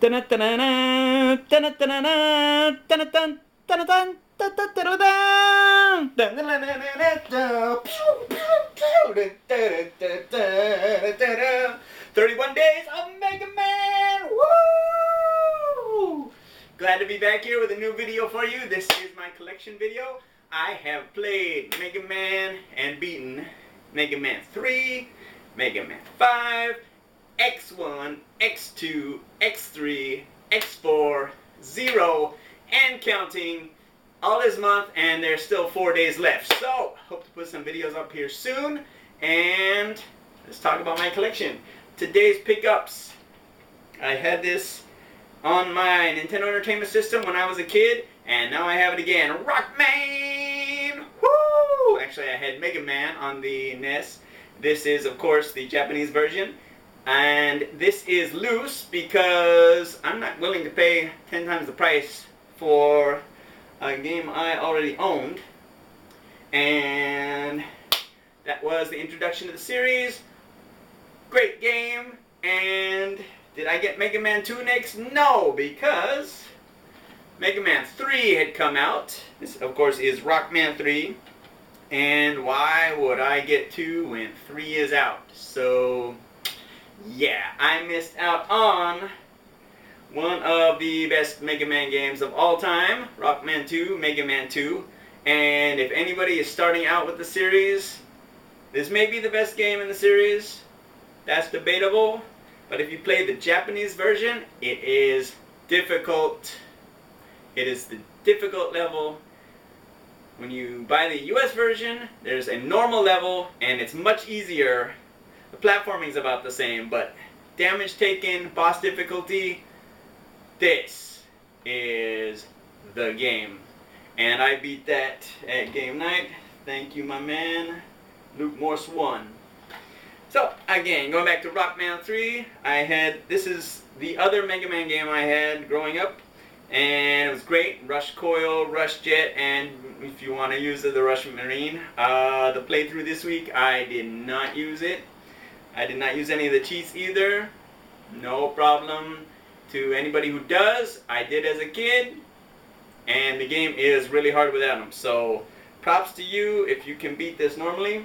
"31 Days of Mega Man." Woo! Glad to be back here with a new video for you. This is my collection video. I have played Mega Man and beaten Mega Man 3, Mega Man 5, X1, X2, X3, X4, 0, and counting all this month, and there's still 4 days left. So, hope to put some videos up here soon, and let's talk about my collection. Today's pickups. I had this on my Nintendo Entertainment System when I was a kid, and now I have it again. Rockman! Woo! Actually, I had Mega Man on the NES. This is, of course, the Japanese version. And this is loose because I'm not willing to pay 10 times the price for a game I already owned. And that was the introduction to the series. Great game. And did I get Mega Man 2 next? No, because Mega Man 3 had come out. This, of course, is Rockman 3. And why would I get 2 when 3 is out? So, yeah, I missed out on one of the best Mega Man games of all time, Rockman 2, Mega Man 2. And if anybody is starting out with the series, this may be the best game in the series. That's debatable. But if you play the Japanese version, it is difficult. It is the difficult level. When you buy the US version, there's a normal level, and it's much easier. The platforming is about the same, but damage taken, boss difficulty, this is the game. And I beat that at game night. Thank you, my man. Luke Morse 1. So, again, going back to Rockman 3, this is the other Mega Man game I had growing up, and it was great. Rush Coil, Rush Jet, and if you want to use the Rush Marine. The playthrough this week, I did not use it. I did not use any of the cheats either. No problem to anybody who does. I did as a kid, and the game is really hard without them. So, props to you if you can beat this normally.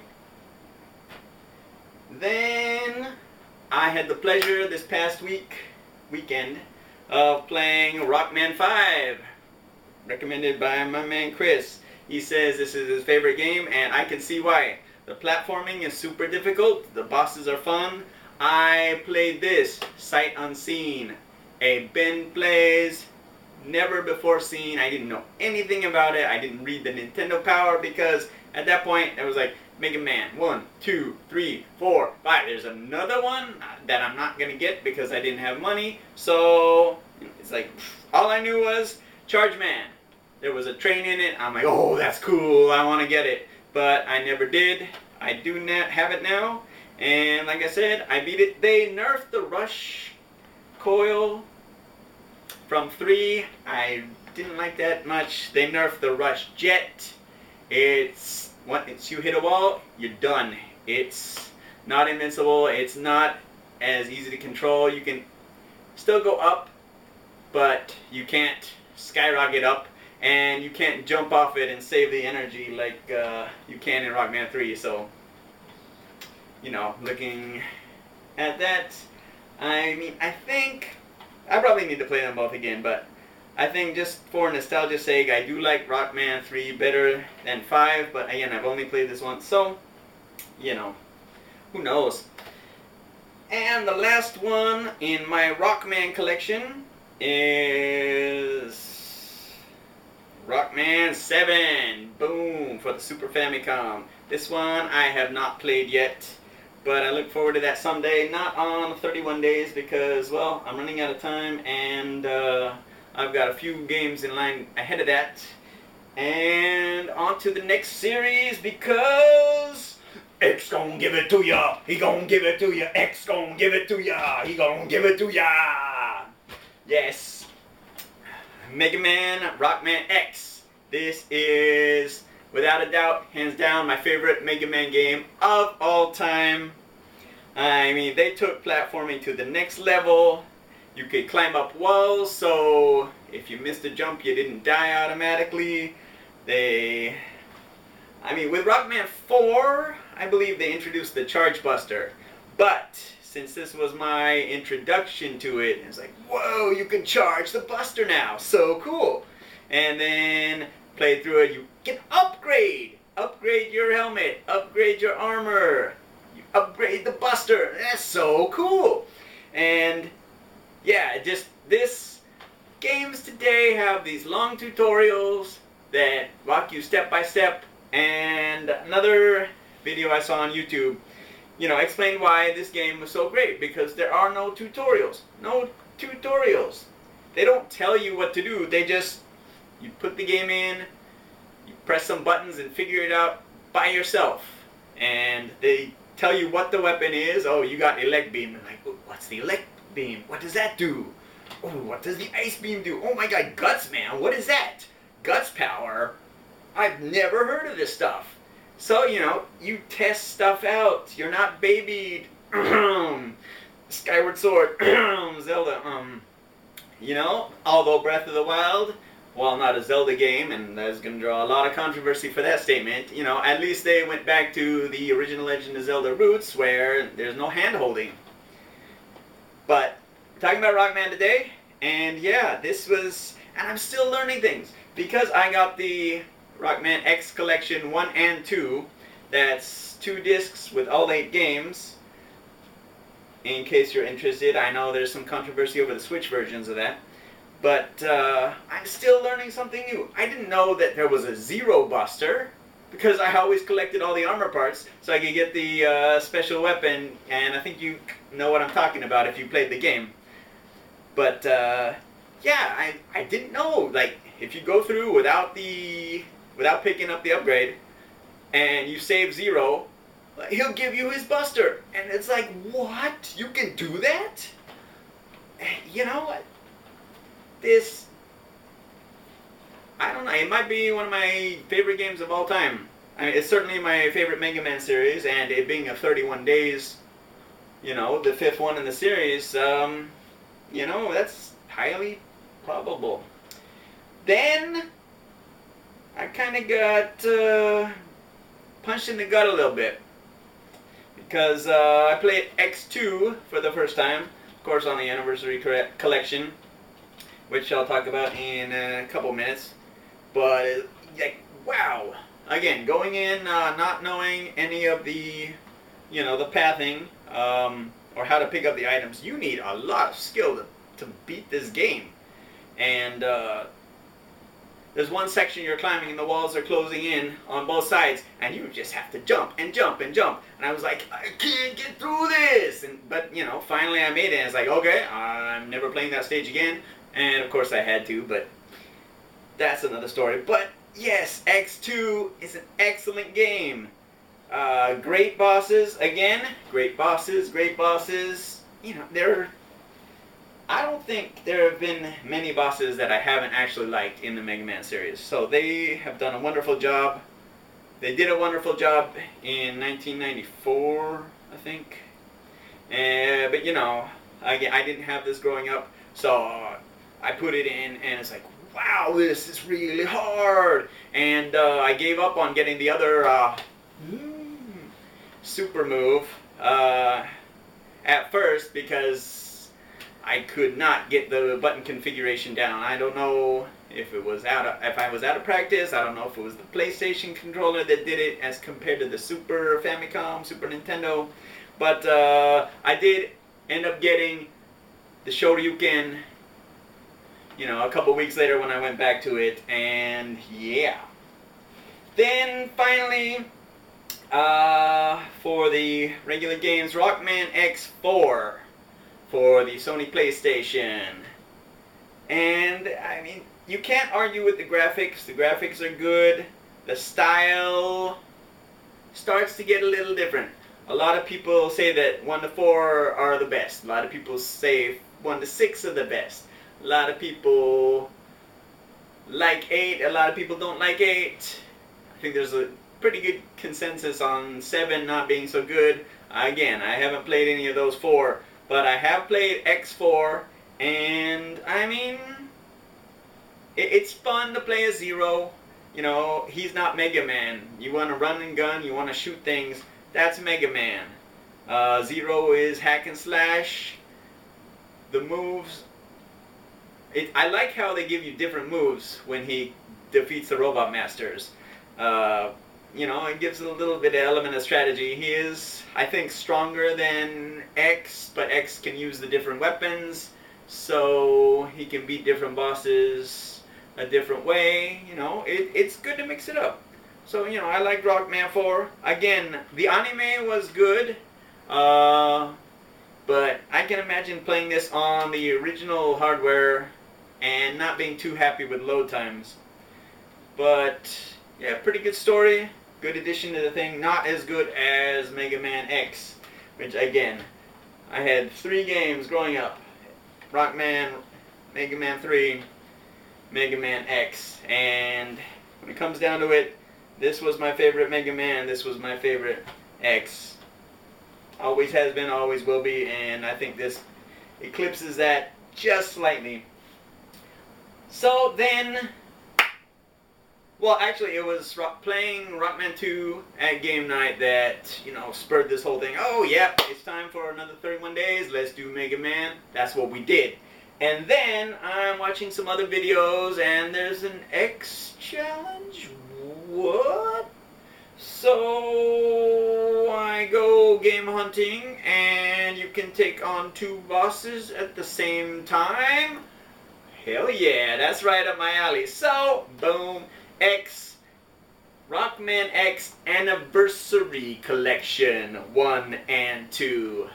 Then I had the pleasure this past weekend of playing Rockman 5, recommended by my man Chris. He says this is his favorite game, and I can see why. The platforming is super difficult, the bosses are fun. I played this sight unseen, a Ben Plays, never before seen. I didn't know anything about it. I didn't read the Nintendo Power because at that point it was like Mega Man 1, 2, 3, 4, 5. There's another one that I'm not going to get because I didn't have money. So it's like all I knew was Charge Man. There was a train in it. I'm like, oh, that's cool. I want to get it. But I never did. I do not have it now. And like I said, I beat it. They nerfed the Rush Coil from 3. I didn't like that much. They nerfed the Rush Jet. Once you hit a wall, you're done. It's not invincible. It's not as easy to control. You can still go up, but you can't skyrocket up, and you can't jump off it and save the energy like you can in Rockman 3. So, you know, looking at that, I mean, I think I probably need to play them both again, but I think just for nostalgia's sake, I do like Rockman 3 better than 5, but again, I've only played this once, so, you know, who knows. And the last one in my Rockman collection is Rockman 7, boom, for the Super Famicom. This one I have not played yet, but I look forward to that someday, not on 31 days because, well, I'm running out of time, and I've got a few games in line ahead of that. And on to the next series because X gon' give it to ya. He gon' give it to ya. X gon' give it to ya. He gon' give it to ya. Yes. Mega Man Rockman X. This is, without a doubt, hands down, my favorite Mega Man game of all time. I mean, they took platforming to the next level. You could climb up walls, so if you missed a jump, you didn't die automatically. With Rockman 4, I believe they introduced the Charge Buster. But since this was my introduction to it, it's like, whoa, you can charge the Buster now. So cool. And then played through it, you can upgrade. Upgrade your helmet, upgrade your armor, you upgrade the Buster. That's so cool. And yeah, this games today have these long tutorials that walk you step by step. And another video I saw on YouTube, explained why this game was so great, because there are no tutorials. No tutorials. They don't tell you what to do. You put the game in, you press some buttons and figure it out by yourself. And they tell you what the weapon is. Oh, you got Elect Beam. And like, oh, what's the Elect Beam? What does that do? Oh, what does the Ice Beam do? Oh my god, Guts, man, what is that? Guts power? I've never heard of this stuff. So, you test stuff out. You're not babied. Skyward Sword, Zelda, although Breath of the Wild, while not a Zelda game, and that's going to draw a lot of controversy for that statement, at least they went back to the original Legend of Zelda roots where there's no hand-holding. But, we're talking about Rockman today, and yeah, and I'm still learning things, because I got the Rockman X Collection 1 and 2, that's 2 discs with all 8 games. In case you're interested, I know there's some controversy over the Switch versions of that. But I'm still learning something new. I didn't know that there was a Zero Buster, because I always collected all the armor parts so I could get the special weapon, and I think you know what I'm talking about if you played the game. But yeah, I didn't know, like, if you go through without picking up the upgrade, and you save Zero, he'll give you his Buster. And it's like, what? You can do that? You know what? I don't know, it might be one of my favorite games of all time. I mean, it's certainly my favorite Mega Man series, and it being a 31 days, the 5th one in the series, that's highly probable. Then, I kind of got punched in the gut a little bit, because I played X2 for the first time, of course on the Anniversary Collection, which I'll talk about in a couple minutes. But like, wow! Again, going in not knowing any of the, the pathing or how to pick up the items, you need a lot of skill to beat this game. And there's one section you're climbing and the walls are closing in on both sides, and you just have to jump and jump and jump. And I was like, I can't get through this. But finally I made it. And it's like, okay, I'm never playing that stage again. And of course I had to, but that's another story. But yes, X2 is an excellent game. Great bosses, again, great bosses. I don't think there have been many bosses that I haven't actually liked in the Mega Man series. So they have done a wonderful job. They did a wonderful job in 1994, I think. But I didn't have this growing up, so I put it in, and it's like, wow, this is really hard. And I gave up on getting the other super move at first, because I could not get the button configuration down. I don't know if I was out of practice. I don't know if it was the PlayStation controller that did it as compared to the Super Famicom, Super Nintendo. But I did end up getting the Shoryuken, a couple weeks later when I went back to it, and yeah. Then finally, for the regular games, Rockman X4 for the Sony PlayStation. And I mean, you can't argue with the graphics. The graphics are good. The style starts to get a little different. A lot of people say that 1 to 4 are the best. A lot of people say 1 to 6 are the best. A lot of people like 8. A lot of people don't like 8. I think there's a pretty good consensus on 7 not being so good. Again, I haven't played any of those 4, but I have played X4, And I mean, it's fun to play as Zero. You know, he's not Mega Man. You want to run and gun, you want to shoot things, that's Mega Man. Zero is hack and slash. The moves, I like how they give you different moves when he defeats the Robot Masters. You know, it gives a little bit of element of strategy. He is, I think, stronger than X, but X can use the different weapons, so he can beat different bosses a different way. You know, it's good to mix it up. So, you know, I like Rockman 4. Again, the anime was good, but I can imagine playing this on the original hardware and not being too happy with load times. But yeah, pretty good story, good addition to the thing. Not as good as Mega Man X, which again, I had 3 games growing up: Rockman, Mega Man 3, Mega Man X, and when it comes down to it, this was my favorite Mega Man, this was my favorite X. Always has been, always will be, and I think this eclipses that just slightly. So then, well, actually, it was playing Rockman 2 at game night that, you know, spurred this whole thing. Oh, yeah, it's time for another 31 days. Let's do Mega Man. That's what we did. And then I'm watching some other videos, and there's an X challenge. What? So I go game hunting, and you can take on 2 bosses at the same time. Hell yeah, that's right up my alley. So, boom, X, Rockman X Anniversary Collection 1 and 2.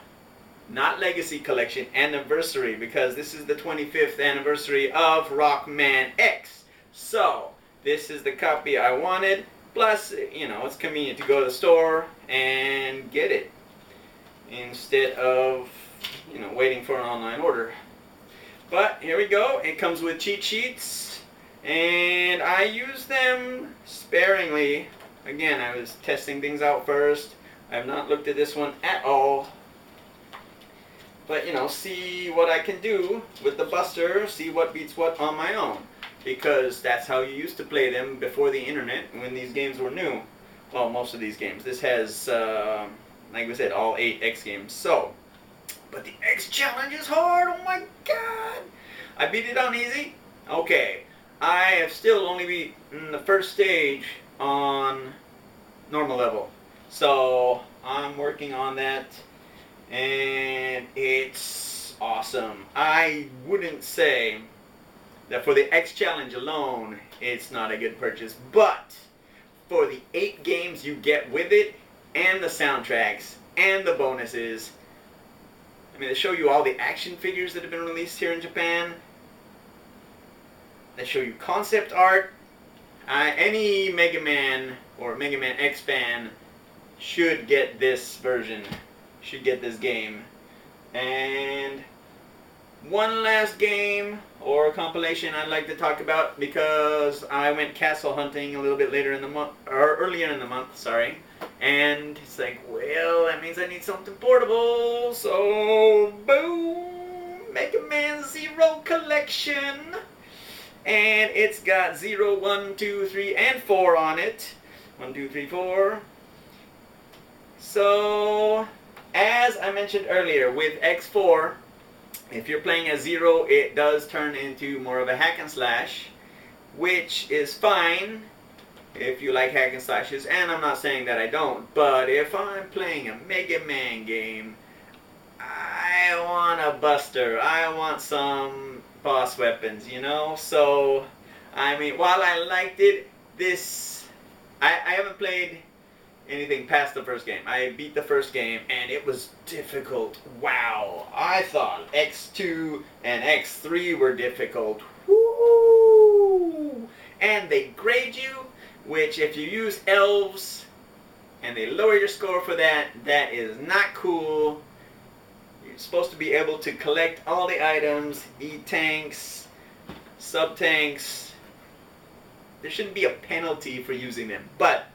Not Legacy Collection, Anniversary, because this is the 25th anniversary of Rockman X. So, this is the copy I wanted. Plus, you know, it's convenient to go to the store and get it instead of, you know, waiting for an online order. But here we go. It comes with cheat sheets, and I use them sparingly. Again, I was testing things out first. I have not looked at this one at all. But, you know, see what I can do with the Buster, see what beats what on my own. Because that's how you used to play them before the internet, when these games were new. Well, most of these games. This has, like we said, all 8 X games. So, but the X challenge is hard, oh my god! I beat it on easy? Okay. I have still only beaten the first stage on normal level. So, I'm working on that, and it's awesome. I wouldn't say that for the X challenge alone, it's not a good purchase, but for the 8 games you get with it, and the soundtracks, and the bonuses, I mean, they show you all the action figures that have been released here in Japan. They show you concept art. Any Mega Man or Mega Man X fan should get this version, should get this game. And one last game or compilation I'd like to talk about, because I went castle hunting a little bit later in the month, or earlier in the month, sorry. And it's like, well, that means I need something portable. So, boom, Mega Man Zero Collection. And it's got 0, 1, 2, 3, and 4 on it. 1, 2, 3, 4. So, as I mentioned earlier, with X4, if you're playing as Zero, it does turn into more of a hack and slash, which is fine if you like hack and slashes, and I'm not saying that I don't, but if I'm playing a Mega Man game, I want a Buster, I want some boss weapons, you know? So, I mean, while I liked it, I haven't played anything past the first game. I beat the first game, and it was difficult. Wow. I thought X2 and X3 were difficult. Woo! And they grade you, which if you use elves and they lower your score for that, that is not cool. You're supposed to be able to collect all the items, E-tanks, sub-tanks. There shouldn't be a penalty for using them. But,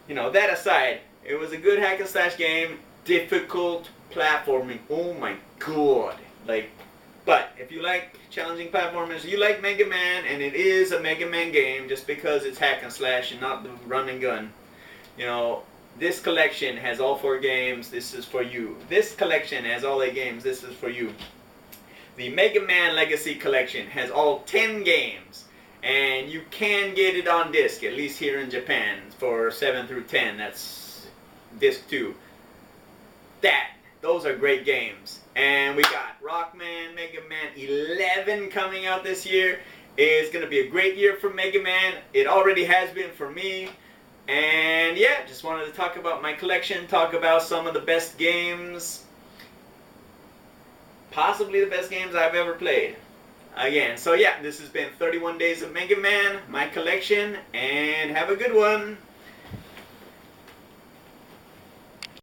you know, that aside, it was a good hack and slash game. Difficult platforming. Oh my god. Like, But if you like challenging platformers, you like Mega Man, and it is a Mega Man game just because it's hack and slash and not the run and gun. You know, this collection has all 4 games. This is for you. This collection has all 8 games. This is for you. The Mega Man Legacy Collection has all 10 games. And you can get it on disc, at least here in Japan, for 7 through 10. That's disc 2. Those are great games. And we got Rockman, Mega Man 11 coming out this year. It's going to be a great year for Mega Man. It already has been for me. And yeah, just wanted to talk about my collection, talk about some of the best games, possibly the best games I've ever played. Again, so yeah, this has been 31 Days of Mega Man, my collection, and have a good one.